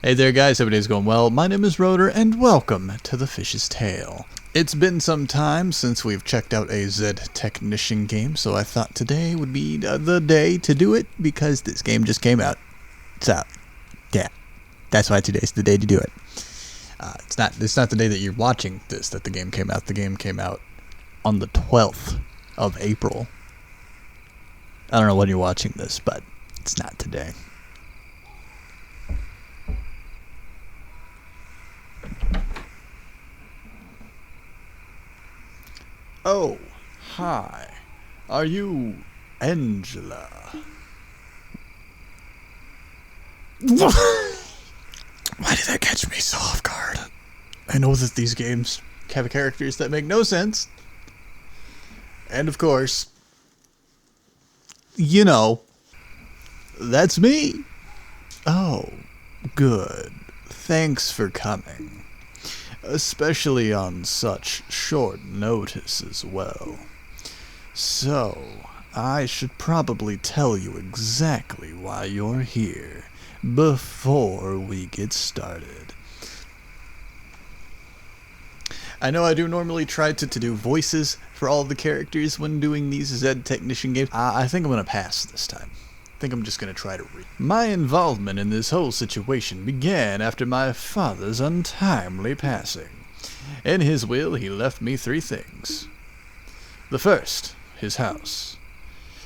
Hey there guys, everything's going well. My name is Rodor and welcome to The Fish's Tale. It's been some time since we've checked out a Z Technician game, so I thought today would be the day to do it because this game just came out. It's out. Yeah, that's why today's the day to do it. It's not the day that you're watching this that the game came out. The game came out on the 12th of April. I don't know when you're watching this, but it's not today. Oh, hi. Are you Angela? Why did that catch me so off guard? I know that these games have characters that make no sense. And of course, you know, that's me. Oh, good. Thanks for coming. Especially on such short notice as well. So, I should probably tell you exactly why you're here before we get started. I know I do normally try to do voices for all the characters when doing these Z Technician games. I think I'm going to pass this time. I think I'm just going to try to read. My involvement in this whole situation began after my father's untimely passing. In his will, he left me 3 things. The first, his house.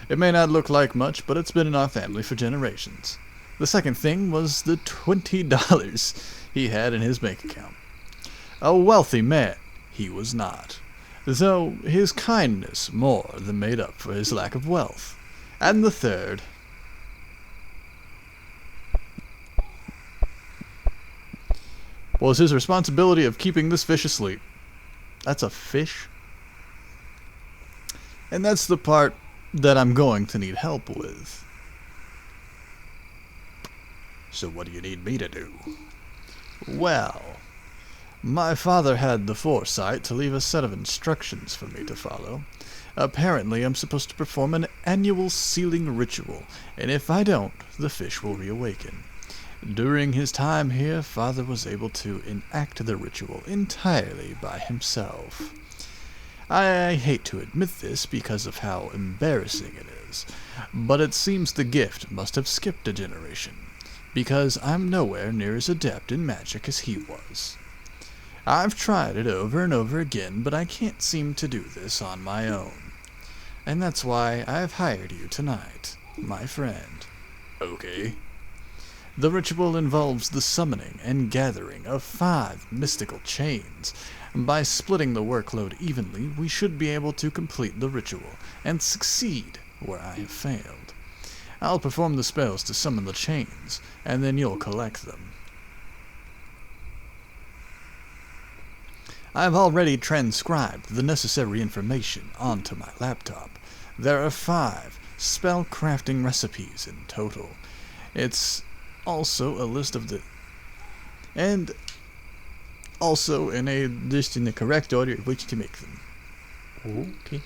It may not look like much, but it's been in our family for generations. The second thing was the $20 he had in his bank account. A wealthy man, he was not, though his kindness more than made up for his lack of wealth. And the third was his responsibility of keeping this fish asleep. That's a fish? And that's the part that I'm going to need help with. So what do you need me to do? Well, my father had the foresight to leave a set of instructions for me to follow. Apparently, I'm supposed to perform an annual sealing ritual, and if I don't, the fish will reawaken. During his time here, Father was able to enact the ritual entirely by himself. I hate to admit this because of how embarrassing it is, but it seems the gift must have skipped a generation, because I'm nowhere near as adept in magic as he was. I've tried it over and over again, but I can't seem to do this on my own. And that's why I've hired you tonight, my friend. Okay. The ritual involves the summoning and gathering of 5 mystical chains. By splitting the workload evenly, we should be able to complete the ritual and succeed where I have failed. I'll perform the spells to summon the chains, and then you'll collect them. I've already transcribed the necessary information onto my laptop. There are 5 spell crafting recipes in total. It's also a list of the... and also in a list in the correct order in which to make them. Okay.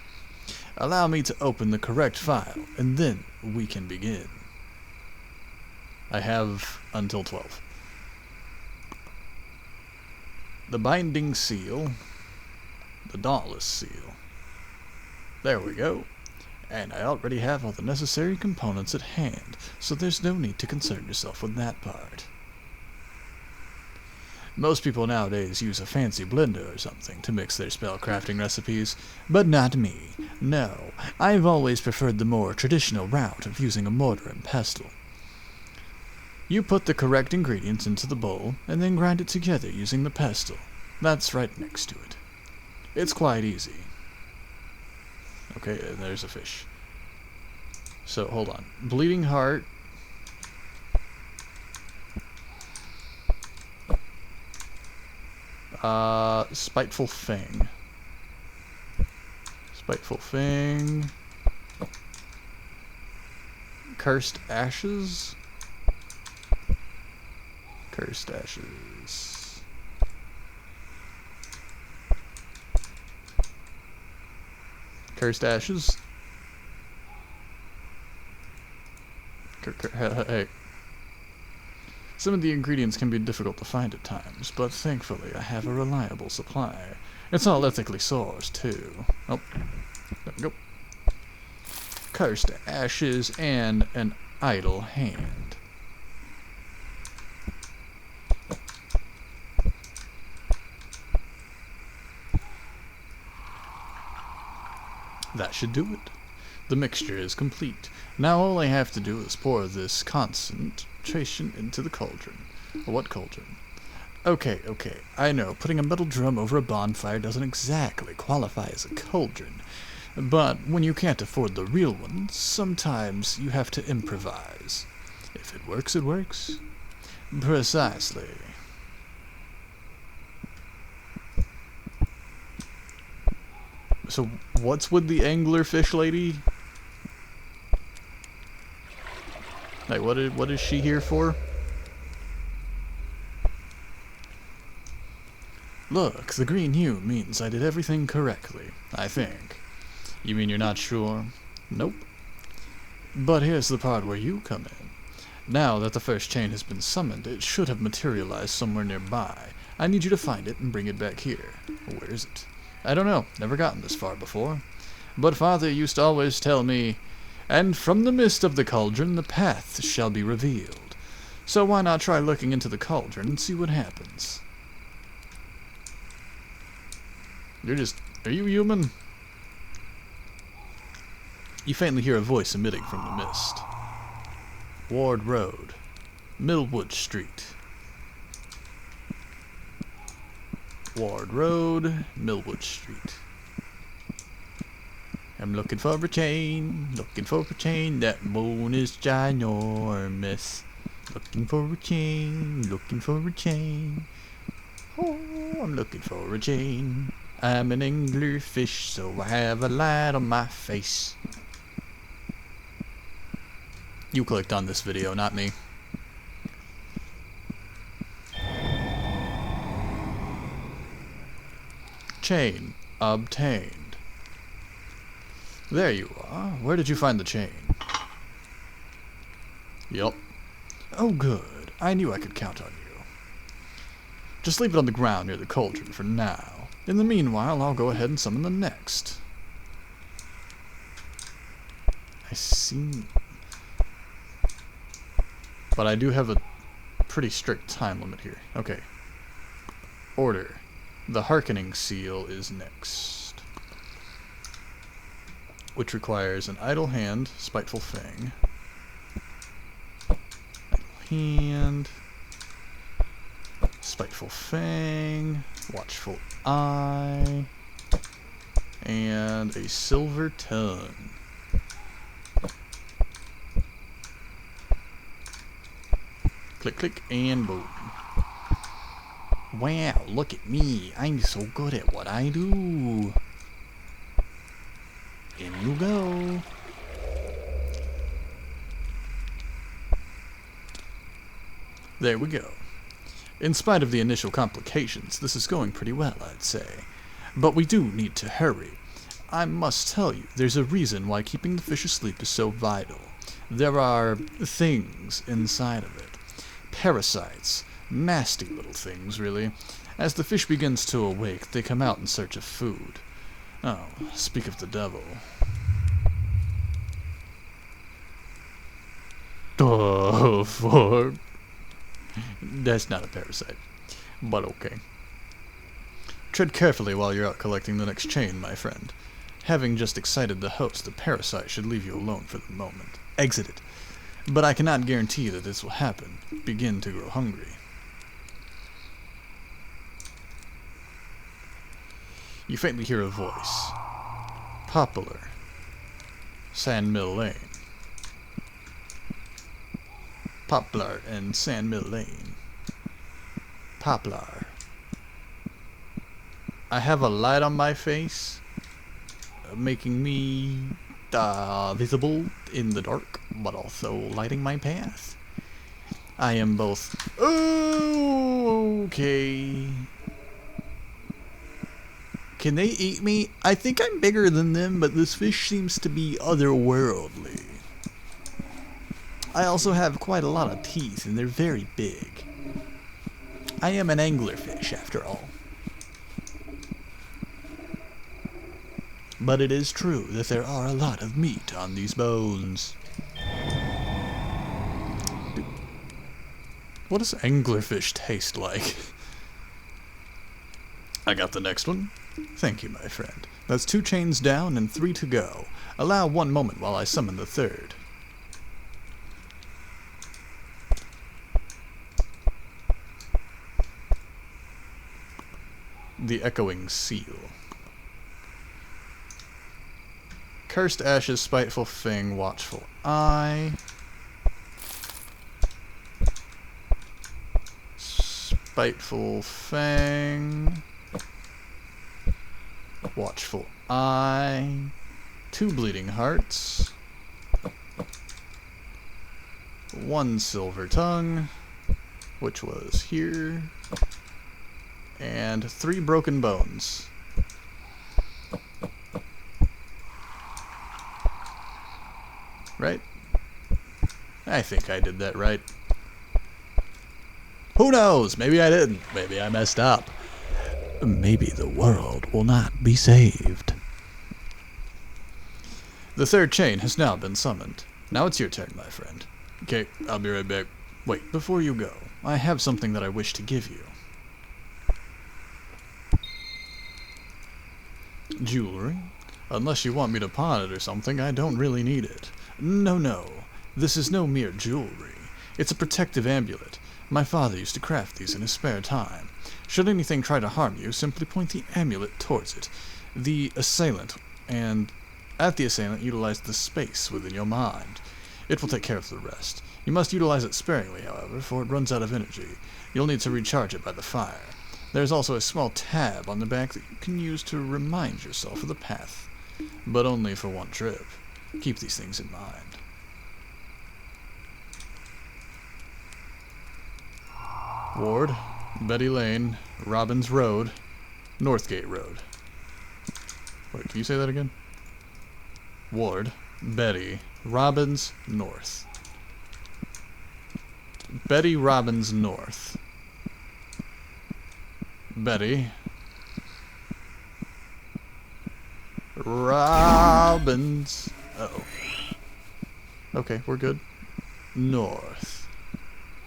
Allow me to open the correct file, and then we can begin. I have until 12. The binding seal. The dauntless seal. There we go. And I already have all the necessary components at hand, so there's no need to concern yourself with that part. Most people nowadays use a fancy blender or something to mix their spell crafting recipes, but not me. No, I've always preferred the more traditional route of using a mortar and pestle. You put the correct ingredients into the bowl, and then grind it together using the pestle. That's right next to it. It's quite easy. Okay, and there's a fish. So, hold on. Bleeding heart. Spiteful fang. Spiteful fang. Cursed ashes. Cursed ashes. Cursed ashes. Hey. Some of the ingredients can be difficult to find at times, but thankfully I have a reliable supply. It's all ethically sourced, too. Oh, there we go. Cursed ashes and an idle hand. That should do it. The mixture is complete. Now all I have to do is pour this concentration into the cauldron. What cauldron? Okay, I know, putting a metal drum over a bonfire doesn't exactly qualify as a cauldron. But when you can't afford the real one, sometimes you have to improvise. If it works, it works. Precisely. So, what's with the anglerfish lady? Like, what is she here for? Look, the green hue means I did everything correctly, I think. You mean you're not sure? Nope. But here's the part where you come in. Now that the first chain has been summoned, it should have materialized somewhere nearby. I need you to find it and bring it back here. Where is it? I don't know. Never gotten this far before. But Father used to always tell me, and from the mist of the cauldron the path shall be revealed. So why not try looking into the cauldron and see what happens? Are you human? You faintly hear a voice emitting from the mist. Ward Road, Millwood Street. Ward Road, Millwood Street. I'm looking for a chain, that moon is ginormous. Looking for a chain. Oh, I'm looking for a chain. I'm an anglerfish, so I have a light on my face. You clicked on this video, not me. Chain obtained. There you are. Where did you find the chain? Yup. Oh good. I knew I could count on you. Just leave it on the ground near the cauldron for now. In the meanwhile, I'll go ahead and summon the next. I see. But I do have a pretty strict time limit here. Okay. Order. The Hearkening Seal is next. Which requires an idle hand, spiteful fang. Idle hand. Spiteful fang. Watchful eye. And a silver tongue. Click, click, and boom. Wow, look at me. I'm so good at what I do. In you go. There we go. In spite of the initial complications, this is going pretty well, I'd say. But we do need to hurry. I must tell you, there's a reason why keeping the fish asleep is so vital. There are things inside of it. Parasites. Nasty little things, really. As the fish begins to awake, they come out in search of food. Oh, speak of the devil. Oh, fuck. That's not a parasite. But okay. Tread carefully while you're out collecting the next chain, my friend. Having just excited the host, the parasite should leave you alone for the moment. Exit it. But I cannot guarantee that this will happen. Begin to grow hungry. You faintly hear a voice. Poplar. Sandmill Lane. Poplar and Sandmill Lane. Poplar. I have a light on my face, making me visible in the dark, but also lighting my path. I am both. Oh, okay. Can they eat me? I think I'm bigger than them, but this fish seems to be otherworldly. I also have quite a lot of teeth, and they're very big. I am an anglerfish, after all. But it is true that there are a lot of meat on these bones. What does anglerfish taste like? I got the next one. Thank you, my friend. That's 2 chains down and 3 to go. Allow 1 moment while I summon the third. The Echoing Seal. Cursed Ashes, Spiteful Fang, Watchful Eye. Spiteful Fang. Watchful Eye. 2 Bleeding Hearts. 1 Silver Tongue, which was here. And 3 Broken Bones. Right? I think I did that right. Who knows? Maybe I didn't. Maybe I messed up. Maybe the world will not be saved. The third chain has now been summoned. Now it's your turn, my friend. Okay, I'll be right back. Wait, before you go, I have something that I wish to give you. Jewelry? Unless you want me to pawn it or something, I don't really need it. No. This is no mere jewelry. It's a protective amulet. My father used to craft these in his spare time. Should anything try to harm you, simply point the amulet towards it. At the assailant, utilize the space within your mind. It will take care of the rest. You must utilize it sparingly, however, for it runs out of energy. You'll need to recharge it by the fire. There's also a small tab on the back that you can use to remind yourself of the path, but only for 1 trip. Keep these things in mind. Ward, Betty Lane, Robbins Road, Northgate Road. Wait, can you say that again? Ward, Betty, Robbins, North. Betty Robbins North. Betty Robbins. Uh-oh. Okay, we're good. North.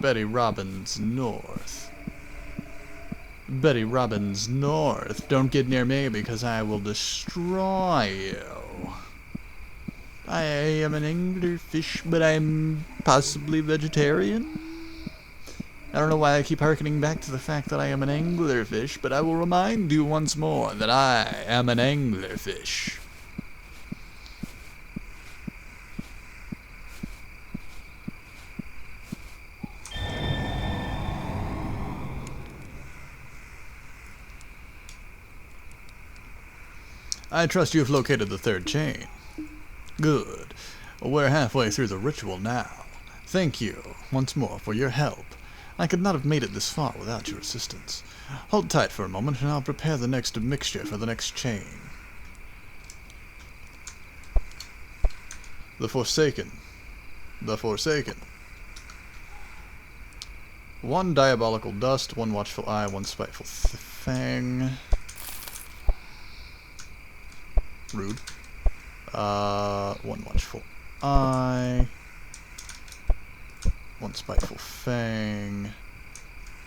Betty Robbins North. Betty Robbins North. Don't get near me because I will destroy you. I am an anglerfish, but I'm possibly vegetarian. I don't know why I keep harkening back to the fact that I am an anglerfish, but I will remind you once more that I am an anglerfish. I trust you have located the third chain. Good. We're halfway through the ritual now. Thank you once more for your help. I could not have made it this far without your assistance. Hold tight for a moment, and I'll prepare the next mixture for the next chain. The Forsaken. The Forsaken. 1 Diabolical Dust, 1 Watchful Eye, 1 Spiteful Fang. Rude. 1 Watchful Eye. 1 Spiteful Fang.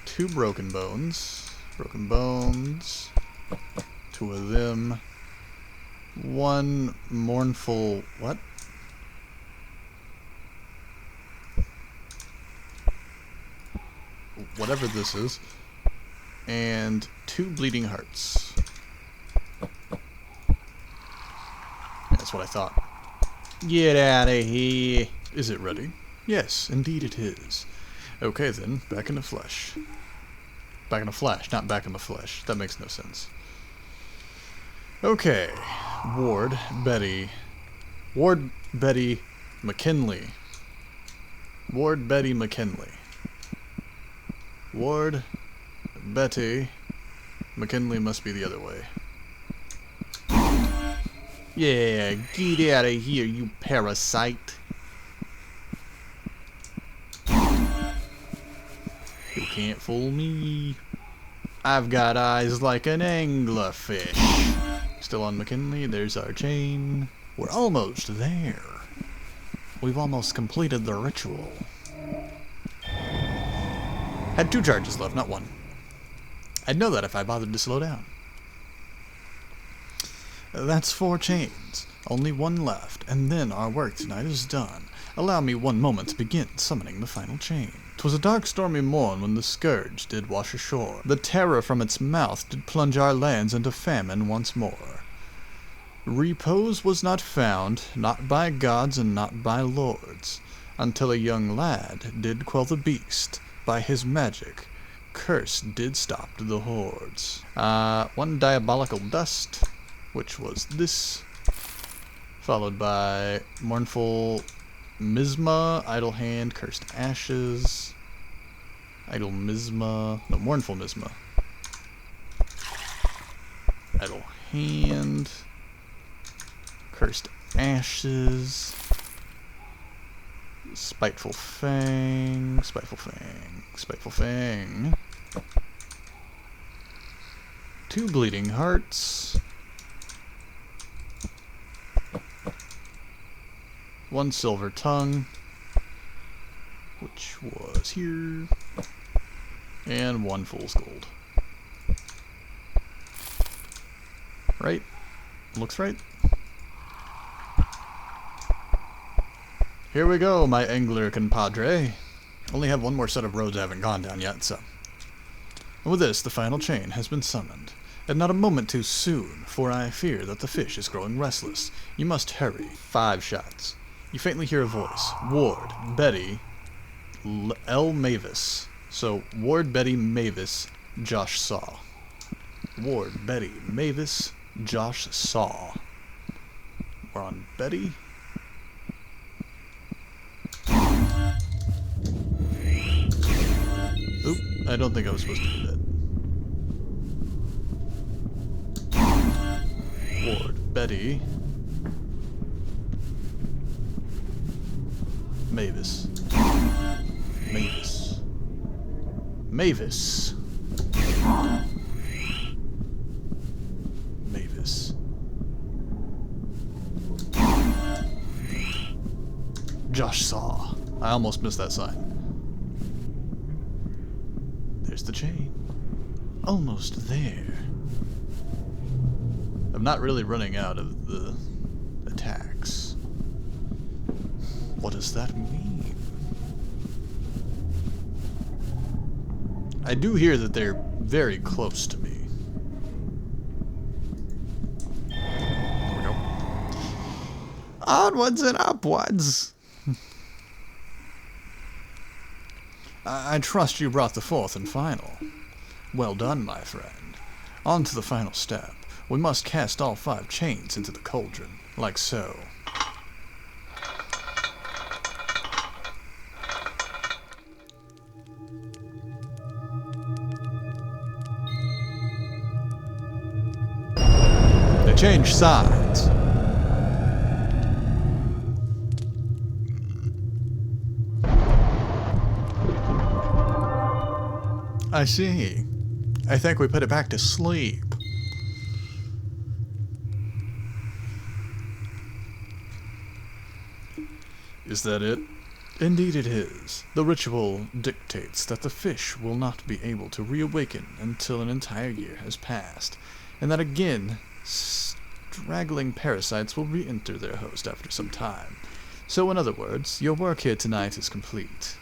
2 Broken Bones. Broken Bones. 2 of them. 1 Mournful... what? Whatever this is. And 2 Bleeding Hearts. That's what I thought. Get out of here. Is it ready? Yes, indeed it is. Okay then, back in the flesh. Back in the flesh, not back in the flesh. That makes no sense. Okay. Ward, Betty, McKinley. Ward, Betty, McKinley. Ward, Betty, McKinley must be the other way. Yeah, get out of here, you parasite. can't fool me. I've got eyes like an anglerfish. Still on McKinley, there's our chain. We're almost there. We've almost completed the ritual. Had 2 charges left, not 1. I'd know that if I bothered to slow down. That's 4 chains. Only 1 left, and then our work tonight is done. Allow me 1 moment to begin summoning the final chain. 'Twas a dark stormy morn when the scourge did wash ashore. The terror from its mouth did plunge our lands into famine once more. Repose was not found, not by gods and not by lords, until a young lad did quell the beast. By his magic, curse did stop the hordes. 1 diabolical dust, which was this, followed by mournful misma, idle hand, cursed ashes, idle misma, no, mournful misma, idle hand, cursed ashes, spiteful fang, spiteful fang, spiteful fang, 2 bleeding hearts, 1 silver tongue, which was here, and 1 fool's gold. Right? Looks right. Here we go, my angler compadre. Only have 1 more set of roads I haven't gone down yet, so. And with this, the final chain has been summoned. And not a moment too soon, for I fear that the fish is growing restless. You must hurry. 5 shots. You faintly hear a voice. Ward, Betty, L. Mavis. So, Ward, Betty, Mavis, Josh Saw. Ward, Betty, Mavis, Josh Saw. We're on Betty. Oop, I don't think I was supposed to do that. Ward, Betty. Mavis. Mavis. Mavis. Mavis. Josh Saw. I almost missed that sign. There's the chain. Almost there. I'm not really running out of the attacks. What does that mean? I do hear that they're very close to me. There we go. Onwards and upwards! I trust you brought the 4th and final. Well done, my friend. On to the final step. We must cast all 5 chains into the cauldron, like so. They change sides. I see. I think we put it back to sleep. Is that it? Indeed it is. The ritual dictates that the fish will not be able to reawaken until an entire year has passed, and that again, straggling parasites will re-enter their host after some time. So in other words, your work here tonight is complete.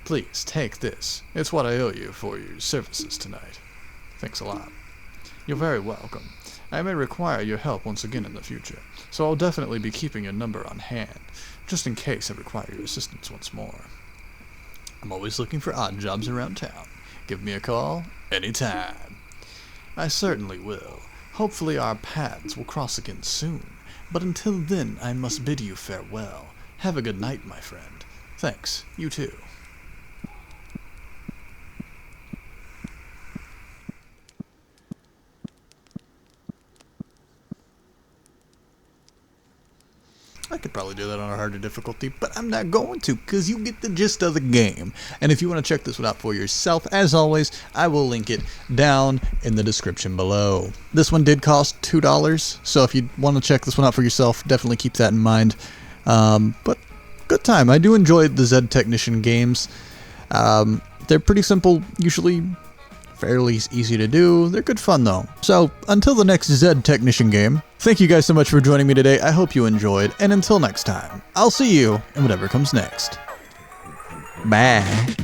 Please, take this. It's what I owe you for your services tonight. Thanks a lot. You're very welcome. I may require your help once again in the future, so I'll definitely be keeping your number on hand, just in case I require your assistance once more. I'm always looking for odd jobs around town. Give me a call anytime. I certainly will. Hopefully our paths will cross again soon, but until then I must bid you farewell. Have a good night, my friend. Thanks. You too. I I could probably do that on a harder difficulty, but I'm not going to, because you get the gist of the game. And if you want to check this one out for yourself, as always, I will link it down in the description below. This one did cost $2, so if you want to check this one out for yourself, definitely keep that in mind. But good time. I do enjoy the Zed Technician games. They're pretty simple, usually fairly easy to do. They're good fun though. So until the next Zed Technician game, thank you guys so much for joining me today. I hope you enjoyed, and until next time, I'll see you in whatever comes next. Bye.